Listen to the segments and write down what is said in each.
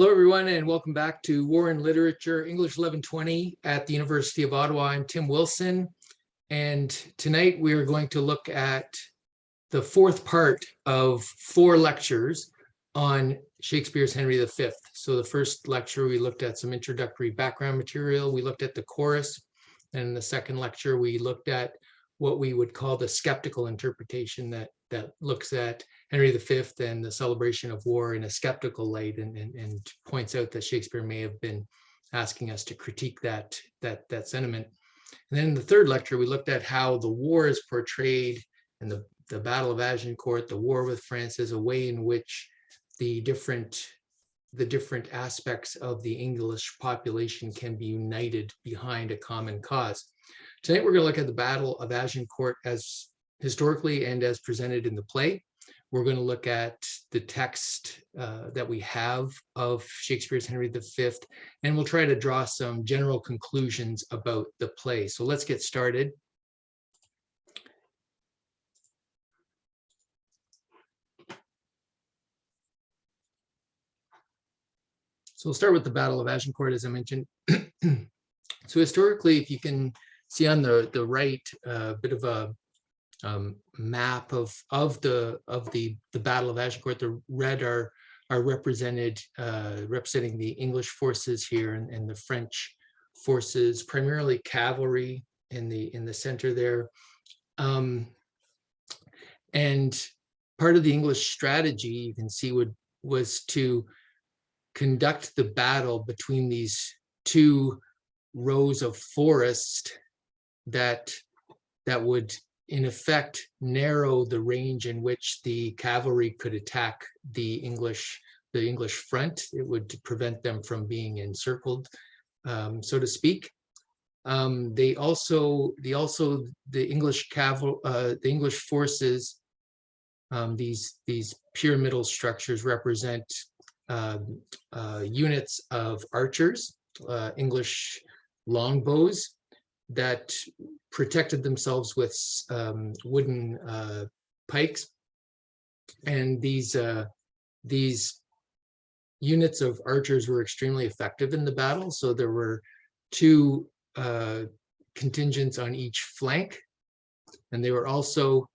Hello, everyone, and welcome back to War and Literature, English 1120 at the University of Ottawa. I'm Tim Wilson, and tonight we are going to look at the fourth part of 4 lectures on Shakespeare's Henry V. So the first lecture, we looked at some introductory background material. We looked at the chorus, and in the second lecture, we looked at what we would call the skeptical interpretation that looks at Henry V and the celebration of war in a skeptical light and points out that Shakespeare may have been asking us to critique that sentiment. And then in the third lecture, we looked at how the war is portrayed in the Battle of Agincourt, the war with France, as a way in which the different aspects of the English population can be united behind a common cause. Tonight, we're going to look at the Battle of Agincourt as historically and as presented in the play. We're going to look at the text that we have of Shakespeare's Henry V, and we'll try to draw some general conclusions about the play. So let's get started. So we'll start with the Battle of Agincourt, as I mentioned. So historically, if you can see on the right, a bit of a map of the Battle of Agincourt. The red are representing the English forces here, and the French forces, primarily cavalry in the center there. And part of the English strategy, you can see, was to conduct the battle between these two rows of forest that would in effect narrow the range in which the cavalry could attack the English front. It would prevent them from being encircled, so to speak. The English forces, these pyramidal structures represent units of archers, English longbows, that protected themselves with wooden pikes. And these units of archers were extremely effective in the battle. So there were 2 contingents on each flank, and they were also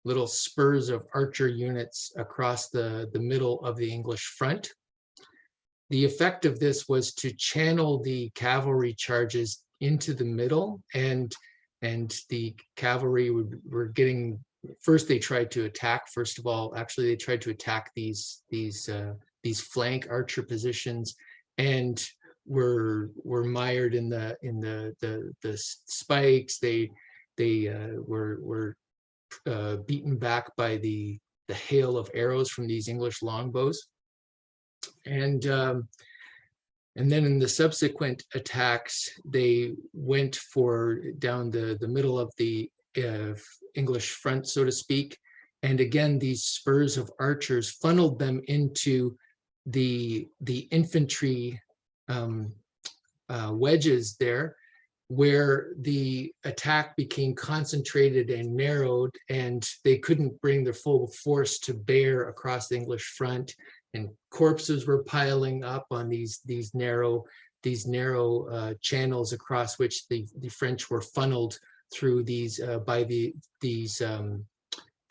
little spurs of archer units across the middle of the English front. The effect of this was to channel the cavalry charges into the middle, and the cavalry were getting, first they tried to attack, they tried to attack these flank archer positions, and were mired in the spikes. They were beaten back by the hail of arrows from these English longbows. And then in the subsequent attacks, they went down the middle of the English front, so to speak. And again, these spurs of archers funneled them into the infantry wedges there, where the attack became concentrated and narrowed, and they couldn't bring their full force to bear across the English front. And corpses were piling up on these narrow channels across which the French were funneled through these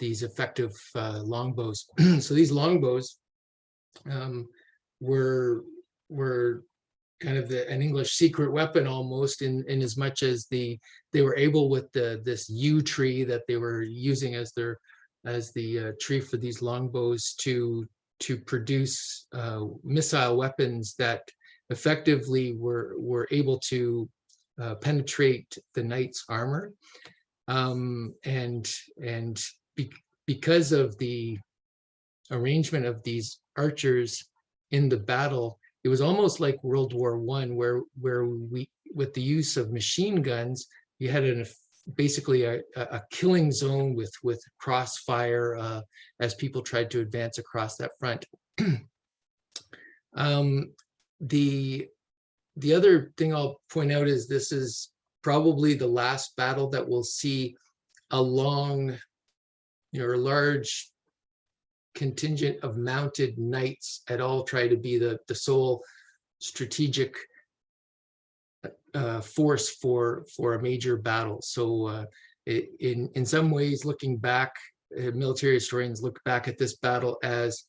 effective longbows. So these longbows were kind of an English secret weapon almost, in as much as they were able, with this yew tree that they were using as the tree for these longbows, to produce missile weapons that effectively were able to penetrate the knight's armor. Because of the arrangement of these archers in the battle, it was almost like World War I, where we, with the use of machine guns, you had basically a killing zone with crossfire as people tried to advance across that front. The other thing I'll point out is this is probably the last battle that we'll see a long, large contingent of mounted knights at all try to be the sole strategic force for a major battle. So in some ways, looking back, military historians look back at this battle as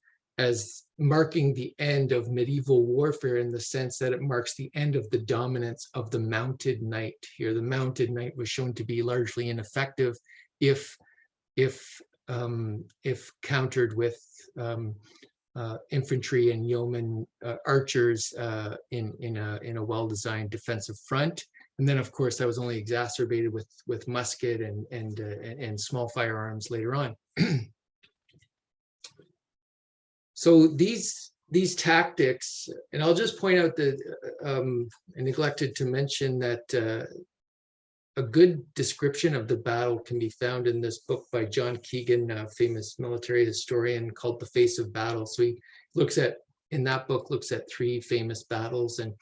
marking the end of medieval warfare, in the sense that it marks the end of the dominance of the mounted knight. Here, the mounted knight was shown to be largely ineffective if countered with infantry and yeoman archers in a well-designed defensive front. And then, of course, that was only exacerbated with musket and small firearms later on. So these tactics, and I'll just point out that I neglected to mention that a good description of the battle can be found in this book by John Keegan, a famous military historian, called The Face of Battle. So he in that book, looks at three famous battles, and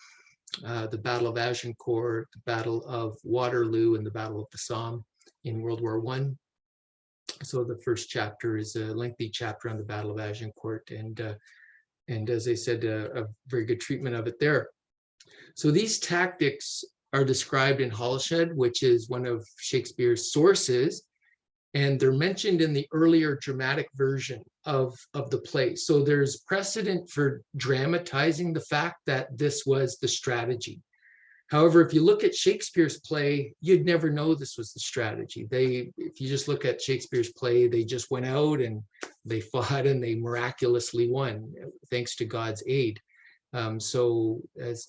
the Battle of Agincourt, the Battle of Waterloo, and the Battle of the Somme in World War I. So the first chapter is a lengthy chapter on the Battle of Agincourt, and as I said, a very good treatment of it there. So these tactics are described in Halsted, which is one of Shakespeare's sources, and they're mentioned in the earlier dramatic version of the play. So there's precedent for dramatizing the fact that this was the strategy. However, if you look at Shakespeare's play, you'd never know this was the strategy. If you just look at Shakespeare's play, they just went out and they fought and they miraculously won, thanks to God's aid. So as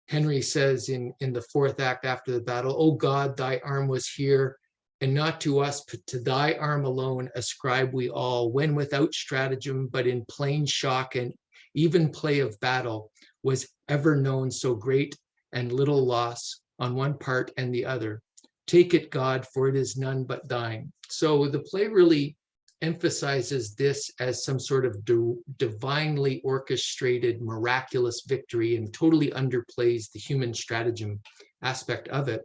Henry says in the fourth act after the battle, "O God, thy arm was here, and not to us, but to thy arm alone ascribe we all, when without stratagem, but in plain shock and even play of battle, was ever known so great and little loss on one part and the other. Take it, God, for it is none but thine." So the play really emphasizes this as some sort of divinely orchestrated, miraculous victory, and totally underplays the human stratagem aspect of it.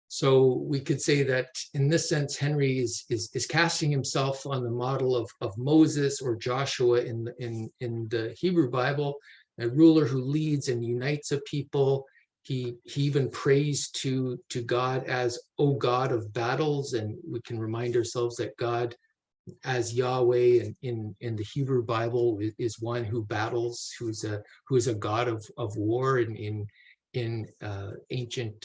So we could say that in this sense, Henry is casting himself on the model of Moses or Joshua in the Hebrew Bible, a ruler who leads and unites a people. He even prays to God as, "O God of battles," and we can remind ourselves that God, as Yahweh in the Hebrew Bible, is one who battles, who is a God of war in ancient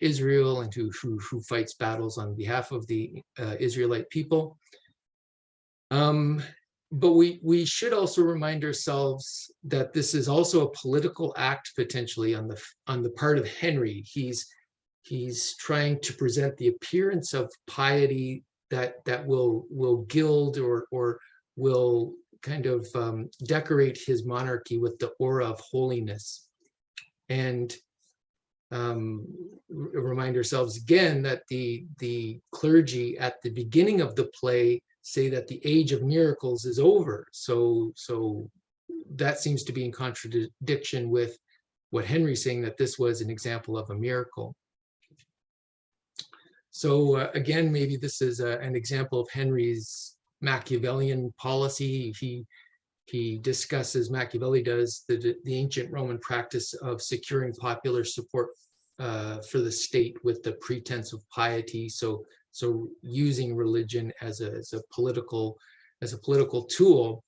Israel, and who fights battles on behalf of the Israelite people. But we should also remind ourselves that this is also a political act, potentially, on the part of Henry. He's trying to present the appearance of piety that will gild or will kind of decorate his monarchy with the aura of holiness. And remind ourselves again that the clergy at the beginning of the play say that the age of miracles is over. So that seems to be in contradiction with what Henry's saying, that this was an example of a miracle. So again, maybe this is an example of Henry's Machiavellian policy. He discusses, Machiavelli does, the ancient Roman practice of securing popular support for the state with the pretense of piety. So using religion as a political tool.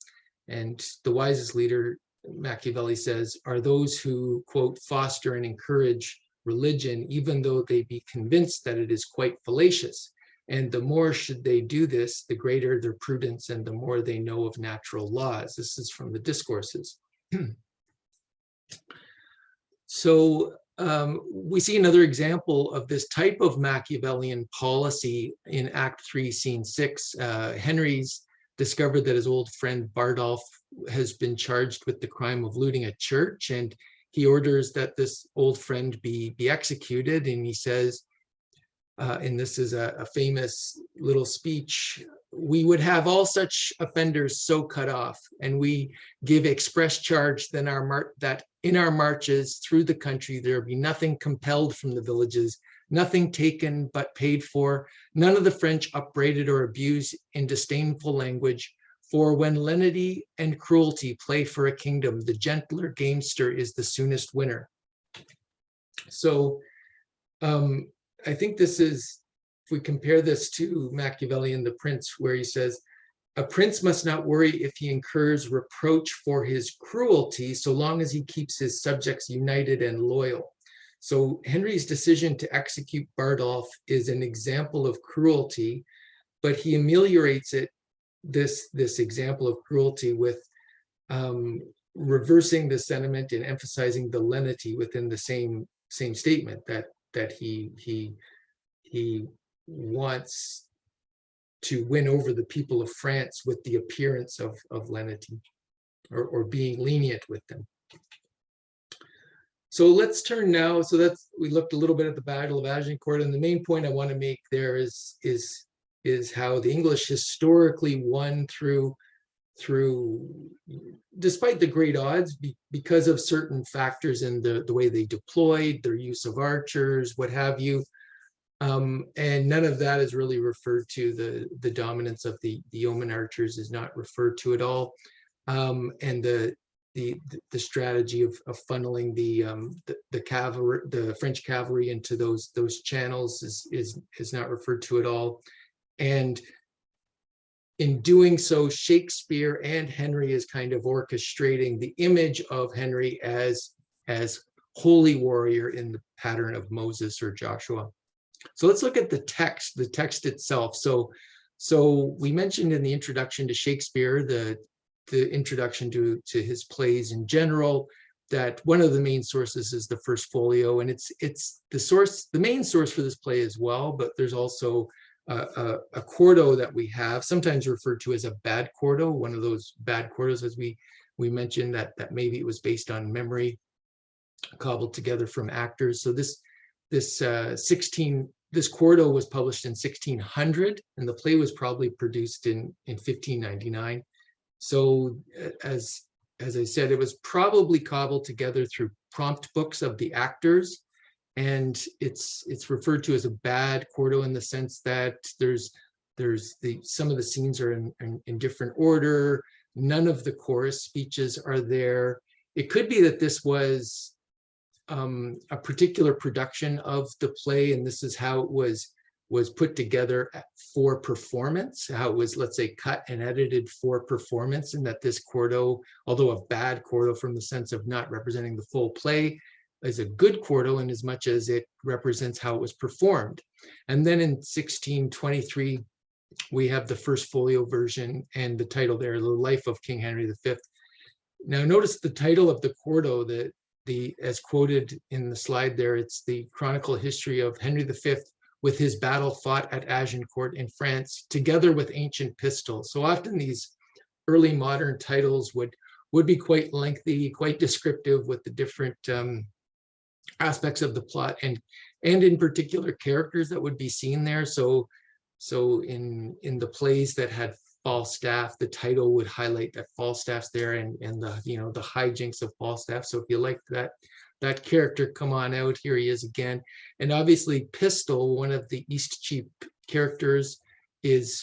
And the wisest leader, Machiavelli says, are those who, quote, foster and encourage religion, even though they be convinced that it is quite fallacious. And the more should they do this, the greater their prudence and the more they know of natural laws. This is from the Discourses. So we see another example of this type of Machiavellian policy in Act 3, Scene 6. Henry's discovered that his old friend Bardolph has been charged with the crime of looting a church, and he orders that this old friend be executed. And he says, and this is a famous little speech, "We would have all such offenders so cut off, and we give express charge that in our marches through the country there be nothing compelled from the villages, nothing taken but paid for, none of the French upbraided or abused in disdainful language. For when lenity and cruelty play for a kingdom, the gentler gamester is the soonest winner. So I think this is, if we compare this to Machiavellian, The Prince, where he says, a prince must not worry if he incurs reproach for his cruelty, so long as he keeps his subjects united and loyal. So Henry's decision to execute Bardolph is an example of cruelty, but he ameliorates it, this example of cruelty, with reversing the sentiment and emphasizing the lenity within the same statement, that he wants to win over the people of France with the appearance of lenity, or being lenient with them. So let's turn now. So we looked a little bit at the Battle of Agincourt, and the main point I want to make there is how the English historically won through despite the great odds, because of certain factors in the way they deployed, their use of archers, what have you. And none of that is really referred to. The dominance of the yeoman archers is not referred to at all. And the strategy of funneling the cavalry, the French cavalry, into those channels is not referred to at all. And in doing so, Shakespeare and Henry is kind of orchestrating the image of Henry as holy warrior in the pattern of Moses or Joshua. So let's look at the text itself. So we mentioned in the introduction to Shakespeare, the introduction to his plays in general, that one of the main sources is the First Folio, and it's the main source for this play as well. But there's also a Quarto that we have, sometimes referred to as a bad Quarto, one of those bad Quartos, as we mentioned, that maybe it was based on memory, cobbled together from actors. So this Quarto was published in 1600, and the play was probably produced in 1599. So as I said, it was probably cobbled together through prompt books of the actors, and it's referred to as a bad Quarto in the sense that there's some of the scenes are in different order. None of the chorus speeches are there. It could be that this was a particular production of the play, and this is how it was put together for performance, how it was, let's say, cut and edited for performance, and that this Quarto, although a bad Quarto from the sense of not representing the full play, is a good Quarto in as much as it represents how it was performed. And then in 1623, we have the First Folio version, and the title there, The Life of King Henry V. Now notice the title of the Quarto, as quoted in the slide there, it's the Chronicle History of Henry V with his battle fought at Agincourt in France, together with ancient pistols. So often these early modern titles would be quite lengthy, quite descriptive with the different aspects of the plot, and in particular characters that would be seen there. So in the plays that had Falstaff, the title would highlight that Falstaff's there, and the hijinks of Falstaff. So if you like that character, come on out, here he is again. And obviously Pistol, one of the Eastcheap characters,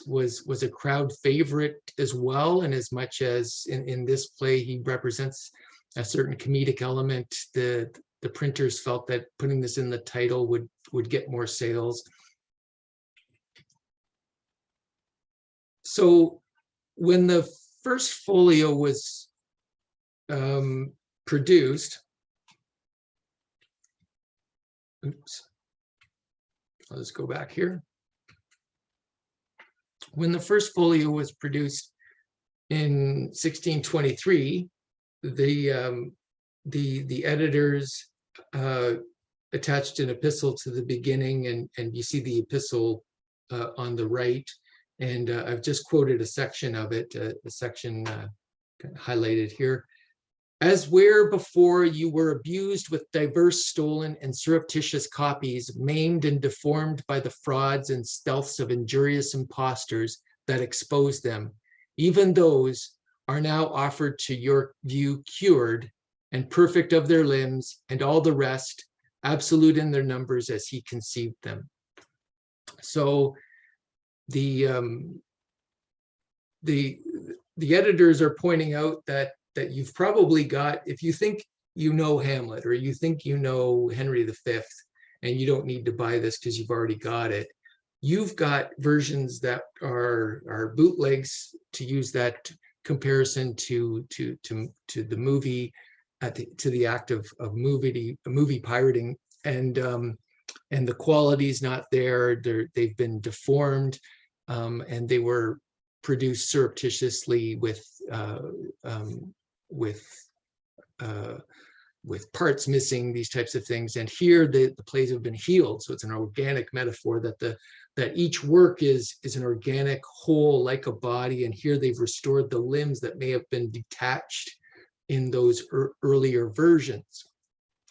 was a crowd favorite as well, and as much as in this play he represents a certain comedic element, the printers felt that putting this in the title would get more sales. So when the First Folio was produced, I'll just go back here. When the First Folio was produced in 1623, the editors attached an epistle to the beginning, and you see the epistle on the right. And I've just quoted a section of it, a section highlighted here. As where before you were abused with diverse stolen and surreptitious copies, maimed and deformed by the frauds and stealths of injurious impostors that expose them, even those are now offered to your view cured and perfect of their limbs, and all the rest, absolute in their numbers as he conceived them. So the editors are pointing out that you've probably got, if you think you know Hamlet or you think you know Henry V, and you don't need to buy this because you've already got it, you've got versions that are bootlegs, to use that comparison to the movie, to the act of movie pirating, and the quality's not there. They've been deformed, and they were produced surreptitiously with parts missing, these types of things. And here the plays have been healed, so it's an organic metaphor that each work is an organic whole, like a body, and here they've restored the limbs that may have been detached in those earlier versions.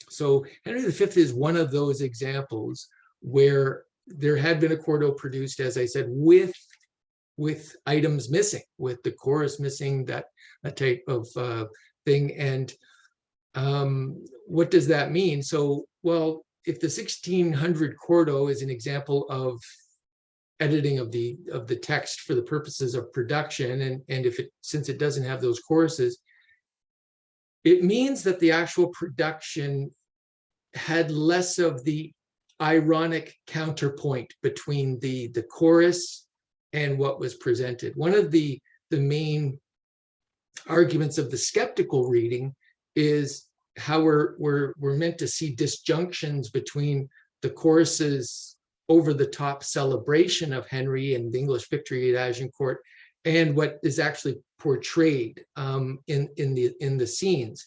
So Henry V is one of those examples where there had been a Quarto produced, as I said, with items missing, with the chorus missing, that type of thing. And what does that mean? So, well, if the 1600 Quarto is an example of editing of the text for the purposes of production, and since it doesn't have those choruses, it means that the actual production had less of the ironic counterpoint between the chorus and what was presented. One of the main arguments of the skeptical reading is how we're meant to see disjunctions between the chorus's over-the-top celebration of Henry and the English victory at Agincourt and what is actually portrayed in the scenes.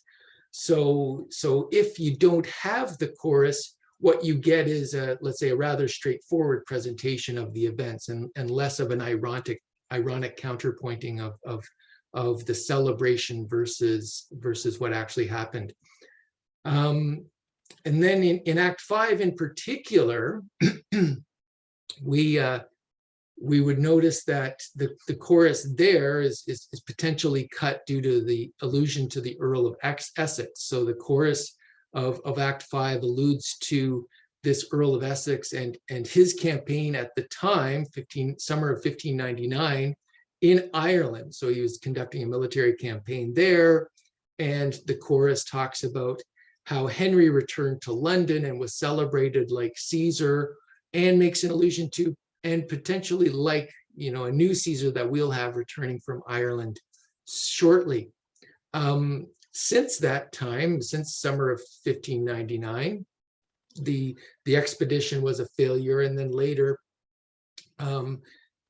So if you don't have the chorus, what you get is let's say a rather straightforward presentation of the events, and less of an ironic counterpointing of the celebration versus what actually happened. And then in Act 5 in particular, we would notice that the chorus there is potentially cut due to the allusion to the Earl of Essex. So the chorus of Act 5 alludes to this Earl of Essex and his campaign at the time, summer of 1599, in Ireland. So he was conducting a military campaign there, and the chorus talks about how Henry returned to London and was celebrated like Caesar, and makes an allusion to, and potentially like, a new Caesar that we'll have returning from Ireland shortly. Since that time, since summer of 1599, the expedition was a failure, and then later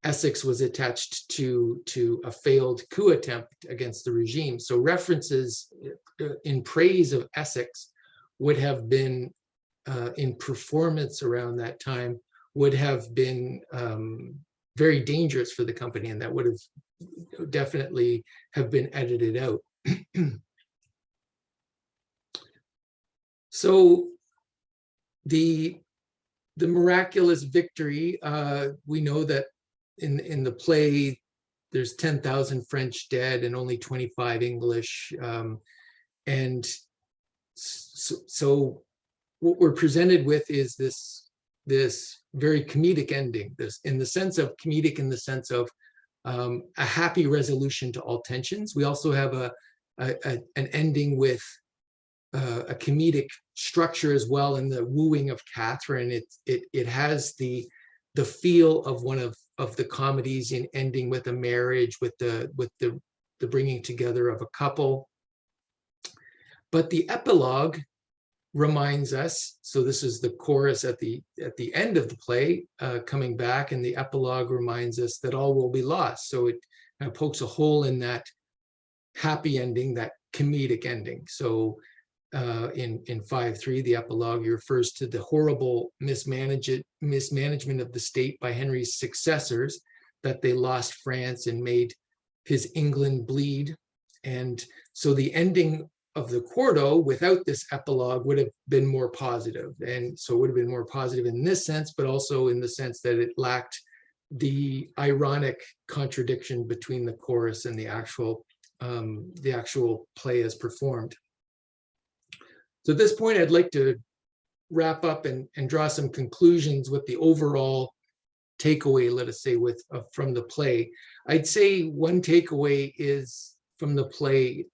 Essex was attached to a failed coup attempt against the regime. So references in praise of Essex would have been, in performance around that time, would have been very dangerous for the company, and that would have definitely have been edited out. So the miraculous victory, we know that in the play there's 10,000 French dead and only 25 English, and so what we're presented with is this very comedic ending, this in the sense of comedic, in the sense of a happy resolution to all tensions. We also have an ending with a comedic structure as well, in the wooing of Catherine. It has the feel of one of the comedies, in ending with a marriage, with the bringing together of a couple. But the epilogue reminds us, so this is the chorus at the end of the play coming back, and the epilogue reminds us that all will be lost. So it kind of pokes a hole in that happy ending, that comedic ending. So in 5.3, the epilogue refers to the horrible mismanagement of the state by Henry's successors, that they lost France and made his England bleed. And so the ending of the Quarto without this epilogue would have been more positive. And so it would have been more positive in this sense, but also in the sense that it lacked the ironic contradiction between the chorus and the actual play as performed. So at this point, I'd like to wrap up and draw some conclusions with the overall takeaway, let us say, from the play. I'd say one takeaway is from the play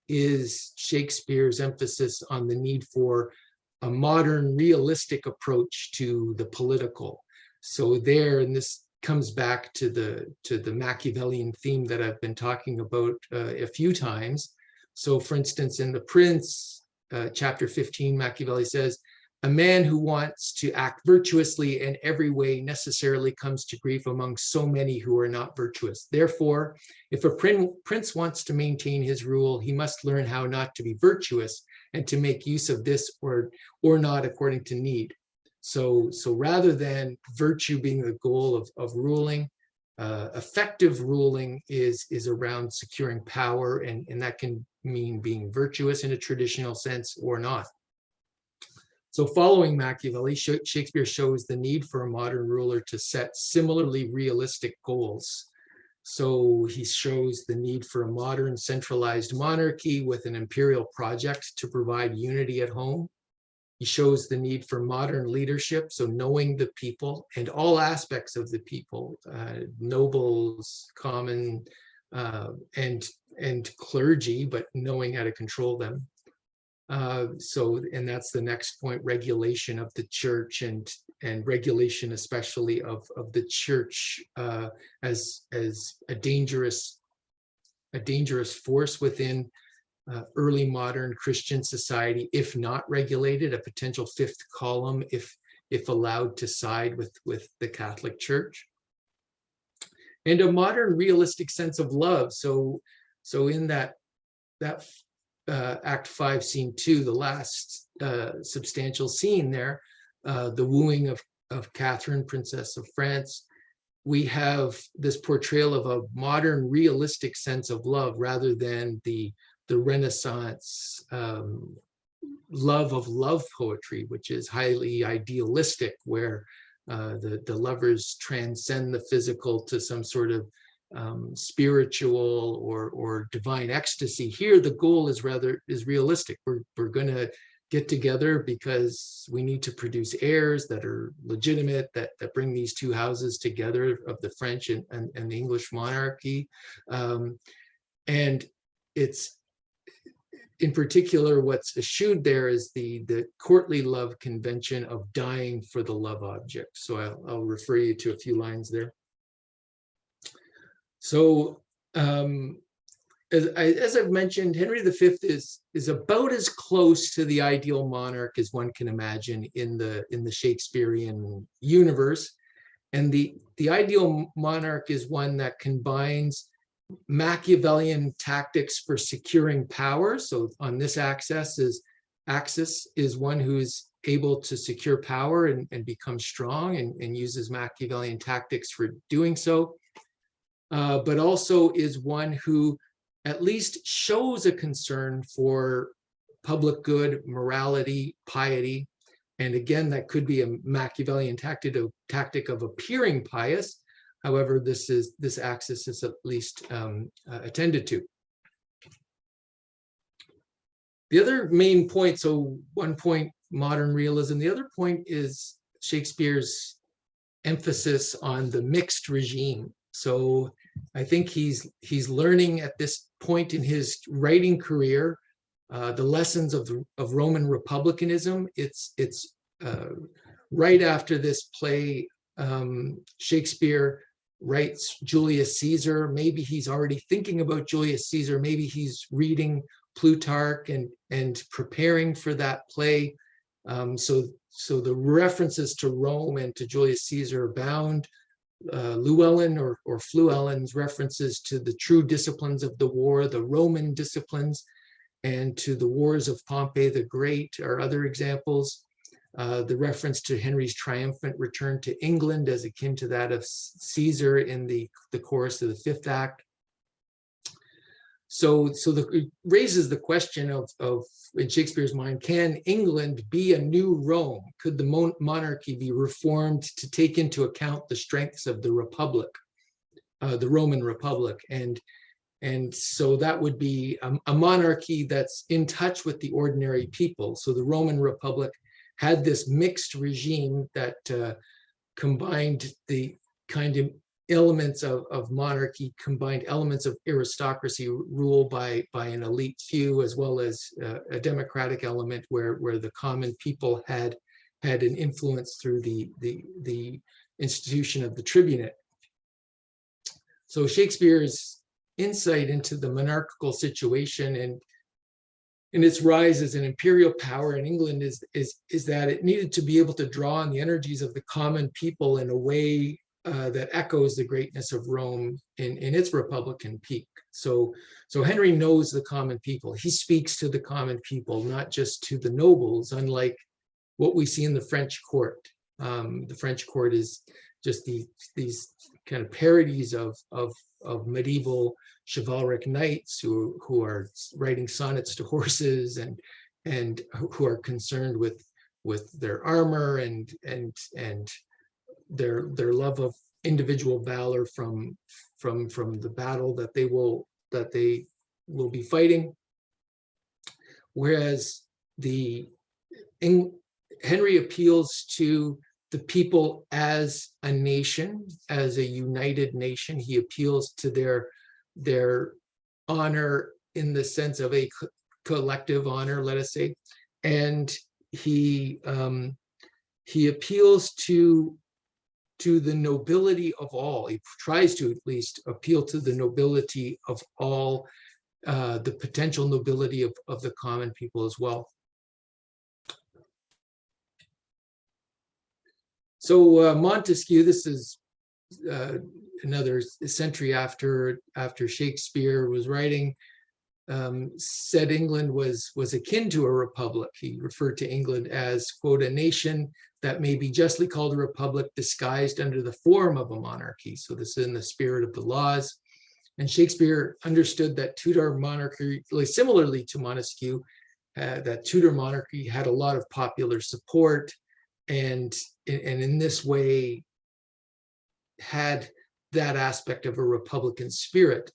is Shakespeare's emphasis on the need for a modern, realistic approach to the political. So there, and this comes back to the Machiavellian theme that I've been talking about a few times. So, for instance, in The Prince, chapter 15, Machiavelli says, "A man who wants to act virtuously in every way necessarily comes to grief among so many who are not virtuous. Therefore, if a prince wants to maintain his rule, he must learn how not to be virtuous and to make use of this or not according to need." So rather than virtue being the goal of ruling, effective ruling is around securing power, and that can mean being virtuous in a traditional sense or not. So following Machiavelli, Shakespeare shows the need for a modern ruler to set similarly realistic goals. So he shows the need for a modern centralized monarchy with an imperial project to provide unity at home. He shows the need for modern leadership, so knowing the people and all aspects of the people, nobles, common, and clergy, but knowing how to control them. And that's the next point, regulation of the church and regulation especially of the church as a dangerous force within early modern Christian society, if not regulated, a potential fifth column if allowed to side with the Catholic Church. And a modern realistic sense of love. So in that Act 5, Scene 2, the last substantial scene there, the wooing of Catherine, Princess of France, we have this portrayal of a modern realistic sense of love rather than the Renaissance love of love poetry, which is highly idealistic, where the lovers transcend the physical to some sort of spiritual or divine ecstasy. Here, the goal is realistic. We're going to get together because we need to produce heirs that are legitimate, that bring these two houses together of the French and the English monarchy. And it's, in particular, what's eschewed there is the courtly love convention of dying for the love object. So I'll refer you to a few lines there. So as I've mentioned, Henry V is about as close to the ideal monarch as one can imagine in the Shakespearean universe. And the ideal monarch is one that combines Machiavellian tactics for securing power. So on this axis is one who's able to secure power and become strong and uses Machiavellian tactics for doing so. But also is one who at least shows a concern for public good, morality, piety. And again, that could be a Machiavellian tactic of appearing pious. However, this axis is at least attended to. The other main point, so one point, modern realism. The other point is Shakespeare's emphasis on the mixed regime. So I think he's learning at this point in his writing career the lessons of Roman republicanism. It's right after this play, Shakespeare writes Julius Caesar. Maybe he's already thinking about Julius Caesar. Maybe he's reading Plutarch and preparing for that play. So the references to Rome and to Julius Caesar abound. Llewellyn or Fluellen's references to the true disciplines of the war, the Roman disciplines, and to the wars of Pompey the Great are other examples. The reference to Henry's triumphant return to England as akin to that of Caesar in the chorus of the fifth act. So it raises the question of, in Shakespeare's mind, can England be a new Rome? Could the monarchy be reformed to take into account the strengths of the Republic, the Roman Republic? And so that would be a monarchy that's in touch with the ordinary people. So the Roman Republic had this mixed regime that combined the kind of elements of monarchy, combined elements of aristocracy rule by an elite few, as well as a democratic element where the common people had an influence through the institution of the tribunate. So Shakespeare's insight into the monarchical situation and its rise as an imperial power in England is that it needed to be able to draw on the energies of the common people in a way that echoes the greatness of Rome in its Republican peak. So Henry knows the common people. He speaks to the common people, not just to the nobles, unlike what we see in the French court. The French court is just these kind of parodies of medieval chivalric knights who are writing sonnets to horses and who are concerned with their armor and their love of individual valor from the battle that they will be fighting, whereas Henry appeals to the people as a nation, as a united nation. He appeals to their honor in the sense of a collective honor, let us say, and he appeals to the nobility of all. He tries to at least appeal to the nobility of all, the potential nobility of the common people as well. So Montesquieu, this is another century after Shakespeare was writing, said England was akin to a republic. He referred to England as, quote, a nation that may be justly called a republic disguised under the form of a monarchy. So this is in the spirit of the laws. And Shakespeare understood that Tudor monarchy, similarly to Montesquieu, that Tudor monarchy had a lot of popular support, and in this way had that aspect of a republican spirit.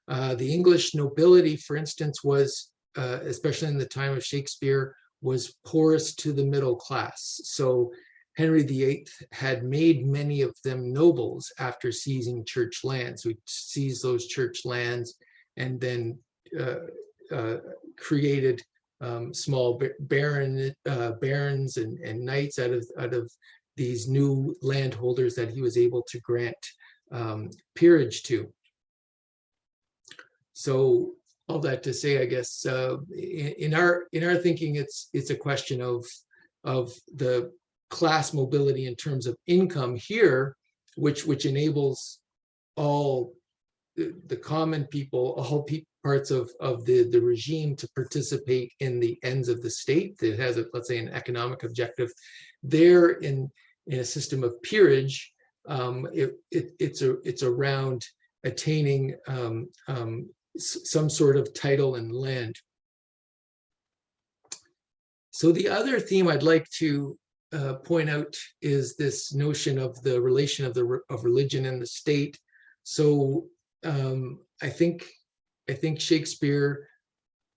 The English nobility, for instance, was, especially in the time of Shakespeare, was poorest to the middle class. So Henry VIII had made many of them nobles after seizing church lands. So he seized those church lands and then created small barons and knights out of these new landholders that he was able to grant peerage to. So all that to say, I guess in our thinking, it's a question of the class mobility in terms of income here, which enables all the common people, all parts of the regime to participate in the ends of the state. That has, let's say, an economic objective. There in a system of peerage, it's around attaining some sort of title and land. So the other theme I'd like to point out is this notion of the relation of religion and the state. So I think Shakespeare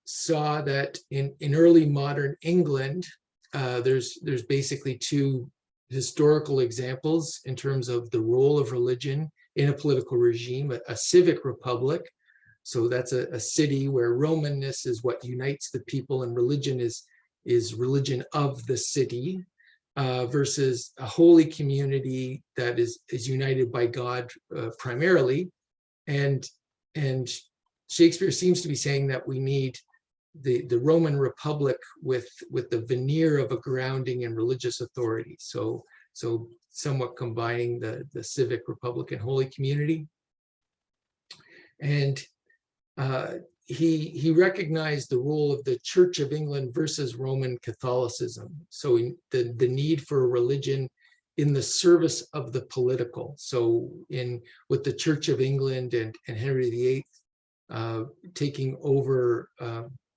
saw that in early modern England, there's basically two historical examples in terms of the role of religion in a political regime: a civic republic. So that's a city where Romanness is what unites the people, and religion is religion of the city, versus a holy community that is united by God primarily. And Shakespeare seems to be saying that we need the Roman Republic with the veneer of a grounding in religious authority. So somewhat combining the civic republic and holy community. And he recognized the role of the Church of England versus Roman Catholicism. So the need for a religion in the service of the political. So with the Church of England and Henry VIII taking over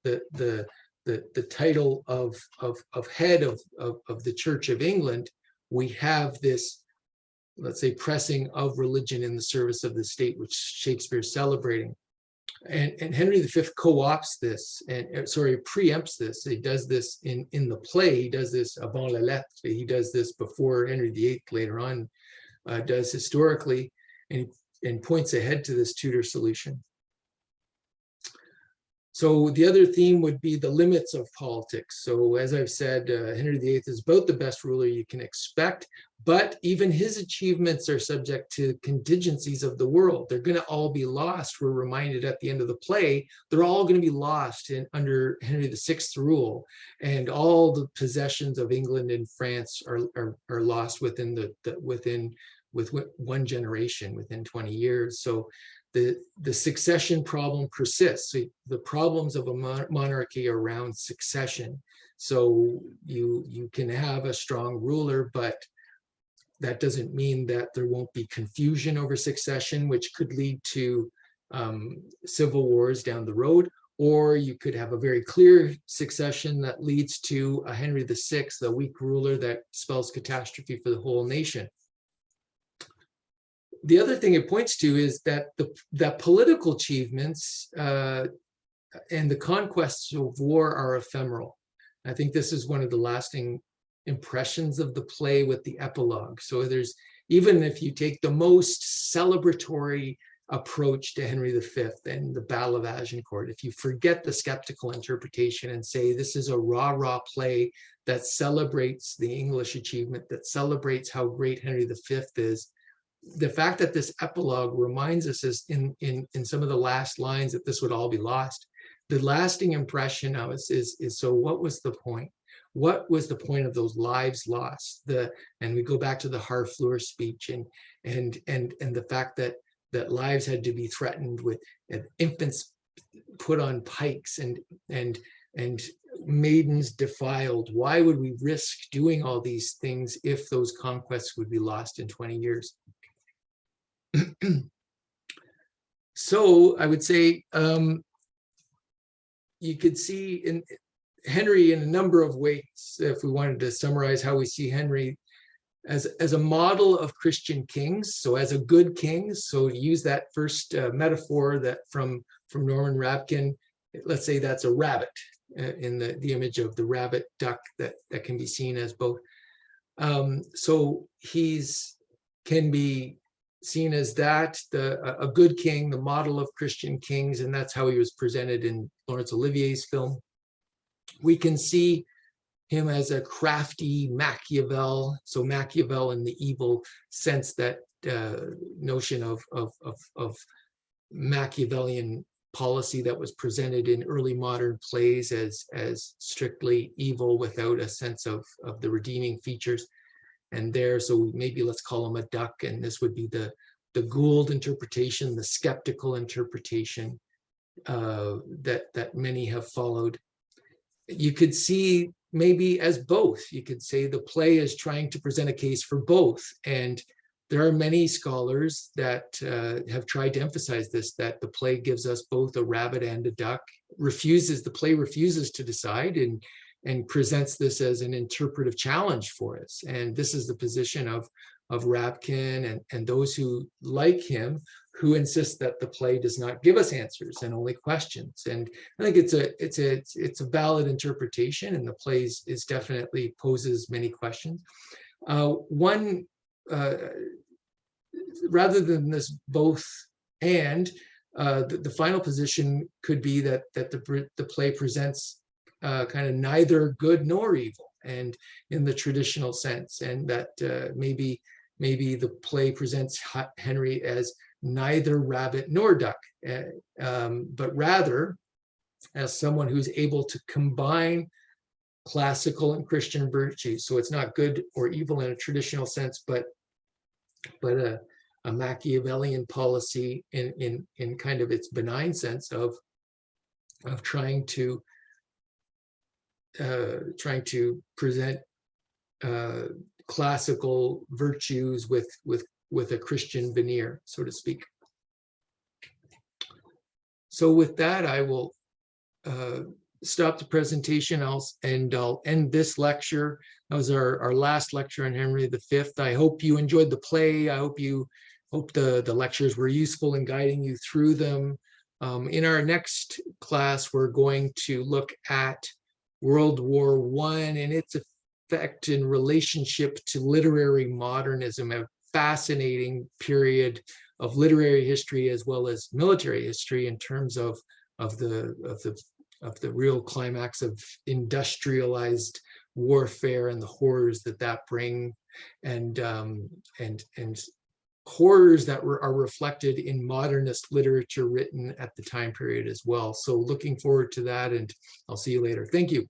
the title of head of the Church of England, we have this, let's say, pressing of religion in the service of the state, which Shakespeare's celebrating. And Henry V co-opts this, and sorry, preempts this. He does this in the play. He does this avant la lettre. He does this before Henry VIII later on does historically, and points ahead to this Tudor solution. So the other theme would be the limits of politics. So as I've said, Henry VIII is about the best ruler you can expect, but even his achievements are subject to contingencies of the world. They're going to all be lost. We're reminded at the end of the play, they're all going to be lost under Henry VI's rule, and all the possessions of England and France are lost within with one generation, within 20 years. So the succession problem persists. So the problems of a monarchy are around succession. So you can have a strong ruler, but that doesn't mean that there won't be confusion over succession, which could lead to civil wars down the road. Or you could have a very clear succession that leads to a Henry VI, a weak ruler that spells catastrophe for the whole nation. The other thing it points to is that that political achievements and the conquests of war are ephemeral. I think this is one of the lasting impressions of the play with the epilogue. So there's, even if you take the most celebratory approach to Henry V and the Battle of Agincourt, if you forget the skeptical interpretation and say this is a rah-rah play that celebrates the English achievement, that celebrates how great Henry V is, the fact that this epilogue reminds us is in some of the last lines that this would all be lost, the lasting impression of us is so what was the point? What was the point of those lives lost? And we go back to the Harfleur speech and the fact that lives had to be threatened with, infants put on pikes and maidens defiled. Why would we risk doing all these things if those conquests would be lost in 20 years? So I would say you could see in Henry in a number of ways, if we wanted to summarize how we see Henry as a model of Christian kings, so as a good king. So to use that first metaphor that from Norman Rapkin, let's say that's a rabbit in the image of the rabbit duck that can be seen as both. So can be seen as that, a good king, the model of Christian kings, and that's how he was presented in Laurence Olivier's film. We can see him as a crafty Machiavel, so Machiavel in the evil sense, that notion of Machiavellian policy that was presented in early modern plays as strictly evil without a sense of the redeeming features. And so maybe let's call him a duck, and this would be the Gould interpretation, the skeptical interpretation that many have followed. You could see maybe as both. You could say the play is trying to present a case for both, and there are many scholars that have tried to emphasize this, that the play gives us both a rabbit and a duck. The play refuses to decide and presents this as an interpretive challenge for us. And this is the position of Rapkin and those who like him, who insist that the play does not give us answers and only questions. And I think it's a valid interpretation, and the play is definitely poses many questions. One, rather than this both and, the final position could be that the play presents kind of neither good nor evil, and in the traditional sense, and that maybe the play presents Henry as neither rabbit nor duck, but rather as someone who's able to combine classical and Christian virtues. So it's not good or evil in a traditional sense, but a Machiavellian policy in kind of its benign sense of trying to present classical virtues with a Christian veneer, so to speak. So with that, I will stop the presentation. I'll end this lecture. That was our last lecture on Henry V. I hope you enjoyed the play. I hope the lectures were useful in guiding you through them. In our next class, we're going to look at World War I and its effect in relationship to literary modernism, a fascinating period of literary history as well as military history in terms of the real climax of industrialized warfare and the horrors that bring, and horrors that are reflected in modernist literature written at the time period as well. So looking forward to that, and I'll see you later. Thank you.